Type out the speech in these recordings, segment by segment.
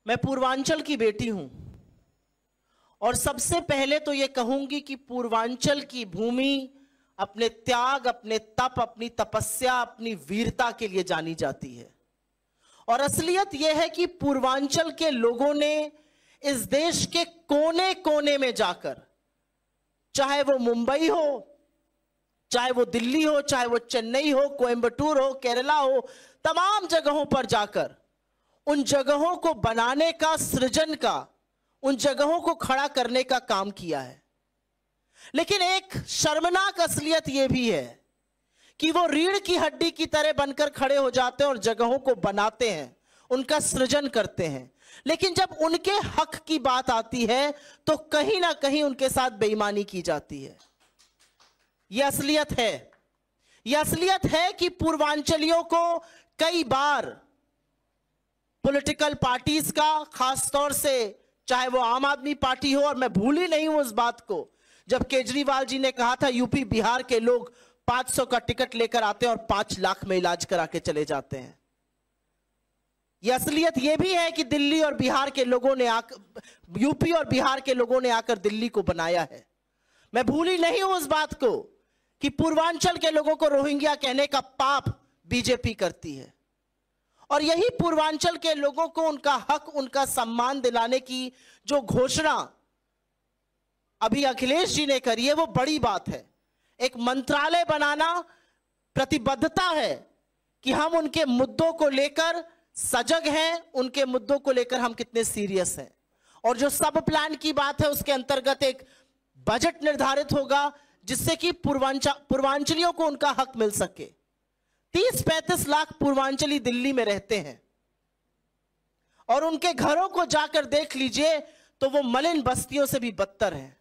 मैं पूर्वांचल की बेटी हूं और सबसे पहले तो यह कहूंगी कि पूर्वांचल की भूमि अपने त्याग, अपने तप, अपनी तपस्या, अपनी वीरता के लिए जानी जाती है। और असलियत यह है कि पूर्वांचल के लोगों ने इस देश के कोने कोने में जाकर, चाहे वो मुंबई हो, चाहे वो दिल्ली हो, चाहे वो चेन्नई हो, कोयंबटूर हो, केरला हो, तमाम जगहों पर जाकर उन जगहों को बनाने का, सृजन का, उन जगहों को खड़ा करने का काम किया है। लेकिन एक शर्मनाक असलियत यह भी है कि वो रीढ़ की हड्डी की तरह बनकर खड़े हो जाते हैं और जगहों को बनाते हैं, उनका सृजन करते हैं, लेकिन जब उनके हक की बात आती है तो कहीं ना कहीं उनके साथ बेईमानी की जाती है। यह असलियत है। यह असलियत है कि पूर्वांचलियों को कई बार पॉलिटिकल पार्टीज का, खासतौर से चाहे वो आम आदमी पार्टी हो, और मैं भूल ही नहीं हूं उस बात को जब केजरीवाल जी ने कहा था यूपी बिहार के लोग 500 का टिकट लेकर आते हैं और 5 लाख में इलाज करा के चले जाते हैं। यह असलियत यह भी है कि दिल्ली और बिहार के लोगों ने यूपी और बिहार के लोगों ने आकर दिल्ली को बनाया है। मैं भूल ही नहीं हूं उस बात को कि पूर्वांचल के लोगों को रोहिंग्या कहने का पाप बीजेपी करती है। और यही पूर्वांचल के लोगों को उनका हक, उनका सम्मान दिलाने की जो घोषणा अभी अखिलेश जी ने करी है, वो बड़ी बात है। एक मंत्रालय बनाना प्रतिबद्धता है कि हम उनके मुद्दों को लेकर सजग हैं, उनके मुद्दों को लेकर हम कितने सीरियस हैं। और जो सब प्लान की बात है, उसके अंतर्गत एक बजट निर्धारित होगा जिससे कि पूर्वांचलियों को उनका हक मिल सके। 30-35 लाख पूर्वांचली दिल्ली में रहते हैं और उनके घरों को जाकर देख लीजिए तो वो मलिन बस्तियों से भी बदतर है।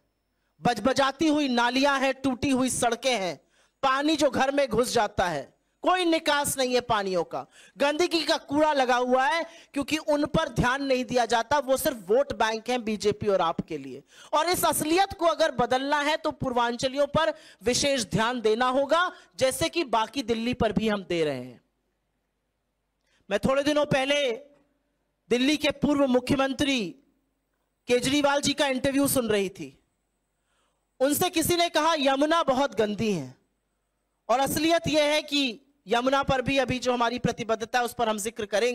बजबजाती हुई नालियां हैं, टूटी हुई सड़कें हैं, पानी जो घर में घुस जाता है, कोई निकास नहीं है पानियों का, गंदगी का कूड़ा लगा हुआ है क्योंकि उन पर ध्यान नहीं दिया जाता। वो सिर्फ वोट बैंक हैं बीजेपी और आप के लिए। और इस असलियत को अगर बदलना है तो पूर्वांचलियों पर विशेष ध्यान देना होगा, जैसे कि बाकी दिल्ली पर भी हम दे रहे हैं। मैं थोड़े दिनों पहले दिल्ली के पूर्व मुख्यमंत्री केजरीवाल जी का इंटरव्यू सुन रही थी। उनसे किसी ने कहा यमुना बहुत गंदी है, और असलियत यह है कि यमुना पर भी अभी जो हमारी प्रतिबद्धता है उस पर हम जिक्र करेंगे।